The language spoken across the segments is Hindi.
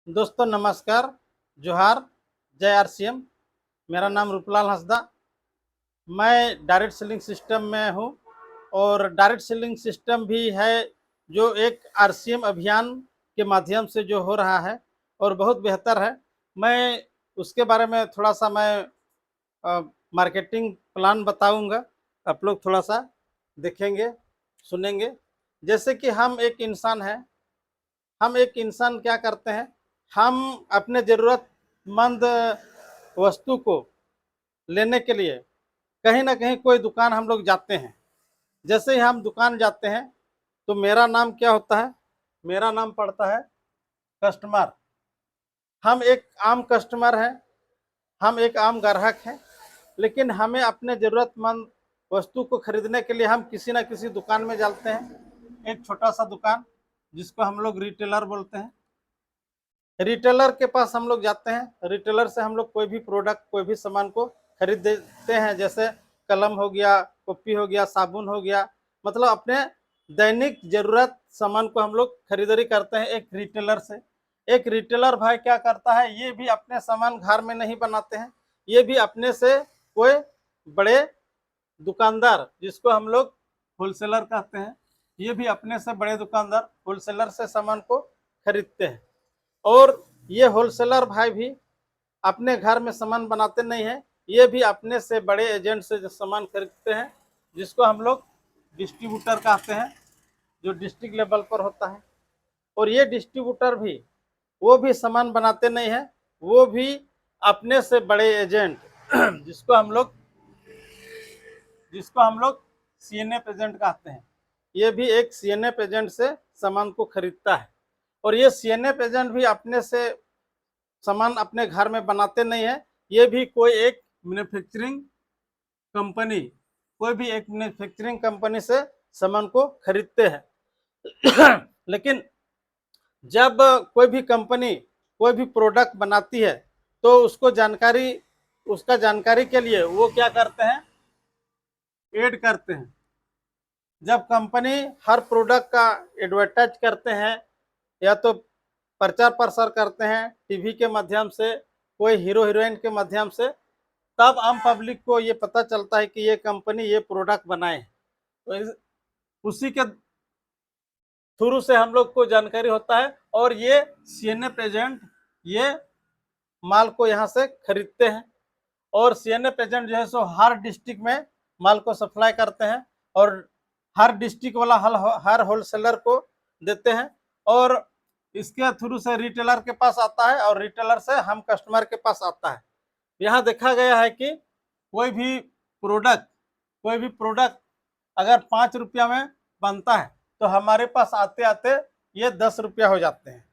दोस्तों नमस्कार, जोहार, जय आरसीएम। मेरा नाम रूपलाल हंसदा। मैं डायरेक्ट सेलिंग सिस्टम में हूँ और डायरेक्ट सेलिंग सिस्टम भी है जो एक आरसीएम अभियान के माध्यम से जो हो रहा है और बहुत बेहतर है। मैं उसके बारे में थोड़ा सा मार्केटिंग प्लान बताऊंगा। आप लोग थोड़ा सा देखेंगे, सुनेंगे। जैसे कि हम एक इंसान क्या करते हैं, हम अपने ज़रूरतमंद वस्तु को लेने के लिए कहीं ना कहीं कोई दुकान हम लोग जाते हैं। जैसे ही हम दुकान जाते हैं तो मेरा नाम क्या होता है, मेरा नाम पड़ता है कस्टमर। हम एक आम कस्टमर हैं, हम एक आम ग्राहक हैं, लेकिन हमें अपने ज़रूरतमंद वस्तु को खरीदने के लिए हम किसी ना किसी दुकान में जाते हैं। एक छोटा सा दुकान जिसको हम लोग रिटेलर बोलते हैं। रिटेलर के पास हम लोग जाते हैं, रिटेलर से हम लोग कोई भी प्रोडक्ट, कोई भी सामान को खरीद देते हैं। जैसे कलम हो गया, कॉपी हो गया, साबुन हो गया, मतलब अपने दैनिक जरूरत सामान को हम लोग खरीदारी करते हैं एक रिटेलर से। एक रिटेलर भाई क्या करता है, ये भी अपने सामान घर में नहीं बनाते हैं, ये भी अपने से कोई बड़े दुकानदार, जिसको हम लोग होलसेलर कहते हैं, ये भी अपने से बड़े दुकानदार होलसेलर से सामान को खरीदते हैं। और ये होलसेलर भाई भी अपने घर में सामान बनाते नहीं हैं, ये भी अपने से बड़े एजेंट से जो सामान खरीदते हैं, जिसको हम लोग डिस्ट्रीब्यूटर कहते हैं, जो डिस्ट्रिक्ट लेवल पर होता है। और ये डिस्ट्रीब्यूटर भी, वो भी सामान बनाते नहीं हैं, वो भी अपने से बड़े एजेंट जिसको हम लोग सीएनएफ एजेंट कहते हैं, ये भी एक सीएनएफ एजेंट से सामान को खरीदता है। और ये सीएनएफ एजेंट भी अपने से सामान अपने घर में बनाते नहीं है, ये भी कोई एक मैन्युफैक्चरिंग कंपनी से सामान को खरीदते हैं। लेकिन जब कोई भी कंपनी कोई भी प्रोडक्ट बनाती है तो उसका जानकारी के लिए वो क्या करते हैं, ऐड करते हैं। जब कंपनी हर प्रोडक्ट का एडवर्टाइज करते हैं या तो प्रचार प्रसार करते हैं टीवी के माध्यम से, कोई हीरो हीरोइन के माध्यम से, तब आम पब्लिक को ये पता चलता है कि ये कंपनी ये प्रोडक्ट बनाए। तो उसी के थ्रू से हम लोग को जानकारी होता है और ये सीएनएफ एजेंट ये माल को यहाँ से खरीदते हैं। और सीएनएफ एजेंट जो है सो हर डिस्ट्रिक्ट में माल को सप्लाई करते हैं और हर डिस्ट्रिक्ट वाला हर होलसेलर को देते हैं। और इसके थ्रू से रिटेलर के पास आता है और रिटेलर से हम कस्टमर के पास आता है। यहाँ देखा गया है कि कोई भी प्रोडक्ट अगर 5 रुपया में बनता है तो हमारे पास आते आते ये 10 रुपया हो जाते हैं।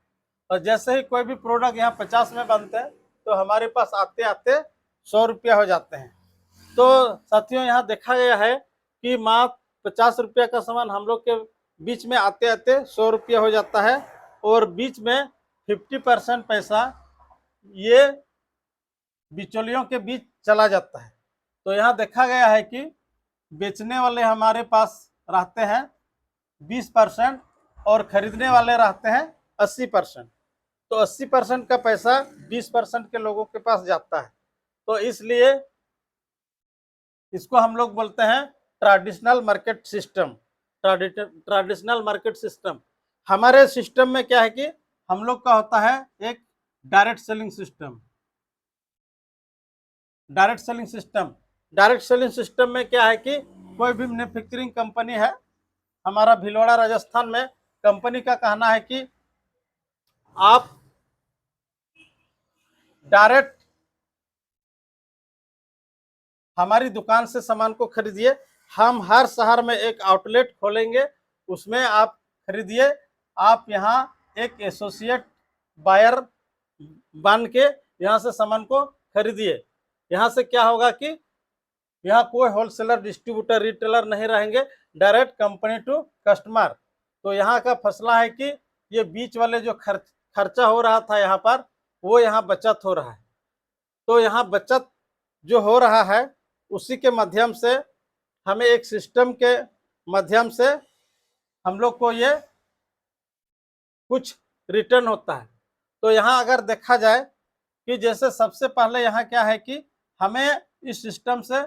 और जैसे ही कोई भी प्रोडक्ट यहाँ 50 में बनते हैं तो हमारे पास आते आते 100 रुपया हो जाते हैं। तो साथियों, यहाँ देखा गया है कि मात्र 50 रुपया का सामान हम लोग के बीच में आते आते 100 रुपया हो जाता है और बीच में 50% पैसा ये बिचौलियों के बीच चला जाता है। तो यहाँ देखा गया है कि बेचने वाले हमारे पास रहते हैं 20% और खरीदने वाले रहते हैं 80%। तो 80% का पैसा 20% के लोगों के पास जाता है। तो इसलिए इसको हम लोग बोलते हैं traditional market system. Traditional market system हमारे सिस्टम में क्या है कि हम लोग का होता है एक direct selling system. Direct selling system में क्या है कि कोई भी मैन्युफैक्चरिंग कंपनी है, हमारा भीलवाड़ा राजस्थान में कंपनी का कहना है कि आप डायरेक्ट हमारी दुकान से सामान को खरीदिए, हम हर शहर में एक आउटलेट खोलेंगे, उसमें आप खरीदिए। आप यहाँ एक एसोसिएट बायर बन के यहाँ से सामान को खरीदिए। यहाँ से क्या होगा कि यहाँ कोई होलसेलर, डिस्ट्रीब्यूटर, रिटेलर नहीं रहेंगे, डायरेक्ट कंपनी टू कस्टमर। तो यहाँ का फैसला है कि ये बीच वाले जो खर्चा हो रहा था यहाँ पर, वो यहाँ बचत हो रहा है। तो यहाँ बचत जो हो रहा है उसी के माध्यम से हमें एक सिस्टम के माध्यम से हम लोग को ये कुछ रिटर्न होता है। तो यहाँ अगर देखा जाए कि जैसे सबसे पहले यहाँ क्या है कि हमें इस सिस्टम से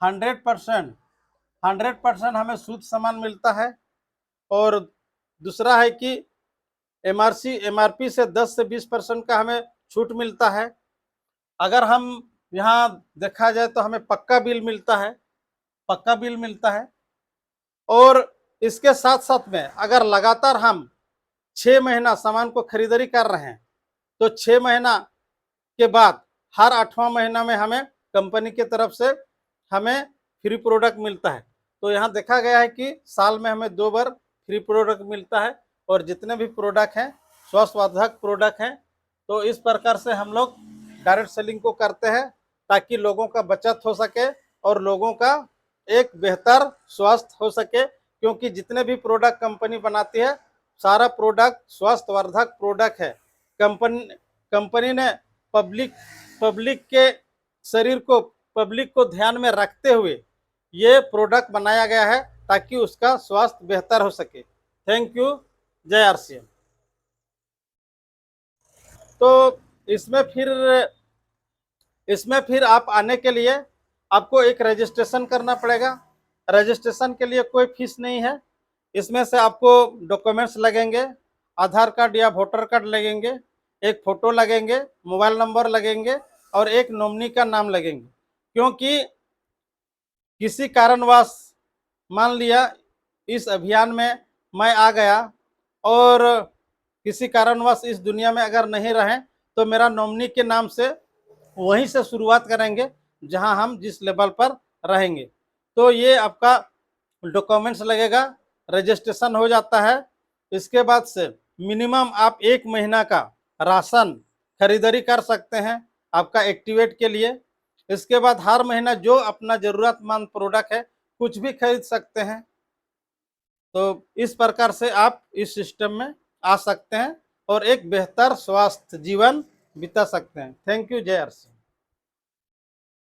100% हमें शुद्ध सामान मिलता है। और दूसरा है कि एमआरपी से 10 से 20% का हमें छूट मिलता है। अगर हम यहाँ देखा जाए तो हमें पक्का बिल मिलता है। और इसके साथ साथ में अगर लगातार हम 6 महीना सामान को खरीदारी कर रहे हैं तो 6 महीना के बाद हर 8वां महीना में हमें कंपनी की तरफ से हमें फ्री प्रोडक्ट मिलता है। तो यहाँ देखा गया है कि साल में हमें 2 बार फ्री प्रोडक्ट मिलता है और जितने भी प्रोडक्ट हैं स्वास्थ्यवर्धक प्रोडक्ट हैं। तो इस प्रकार से हम लोग डायरेक्ट सेलिंग को करते हैं ताकि लोगों का बचत हो सके और लोगों का एक बेहतर स्वास्थ्य हो सके, क्योंकि जितने भी प्रोडक्ट कंपनी बनाती है सारा प्रोडक्ट स्वास्थ्यवर्धक प्रोडक्ट है। कंपनी ने पब्लिक के शरीर को पब्लिक को ध्यान में रखते हुए ये प्रोडक्ट बनाया गया है ताकि उसका स्वास्थ्य बेहतर हो सके। Thank you. जय आरसीएम। तो इसमें फिर आप आने के लिए आपको एक रजिस्ट्रेशन करना पड़ेगा। रजिस्ट्रेशन के लिए कोई फीस नहीं है। इसमें से आपको डॉक्यूमेंट्स लगेंगे, आधार कार्ड या वोटर कार्ड लगेंगे, एक फ़ोटो लगेंगे, मोबाइल नंबर लगेंगे और एक नॉमिनी का नाम लगेंगे। क्योंकि किसी कारणवश मान लिया इस अभियान में मैं आ गया और किसी कारणवश इस दुनिया में अगर नहीं रहें तो मेरा नॉमिनी के नाम से वहीं से शुरुआत करेंगे जहां हम जिस लेवल पर रहेंगे। तो ये आपका डॉक्यूमेंट्स लगेगा, रजिस्ट्रेशन हो जाता है। इसके बाद से मिनिमम आप 1 महीना का राशन खरीदारी कर सकते हैं आपका एक्टिवेट के लिए। इसके बाद हर महीना जो अपना ज़रूरतमंद प्रोडक्ट है कुछ भी खरीद सकते हैं। तो इस प्रकार से आप इस सिस्टम में आ सकते हैं और एक बेहतर स्वास्थ्य जीवन बिता सकते हैं। Thank you. जय आरसी।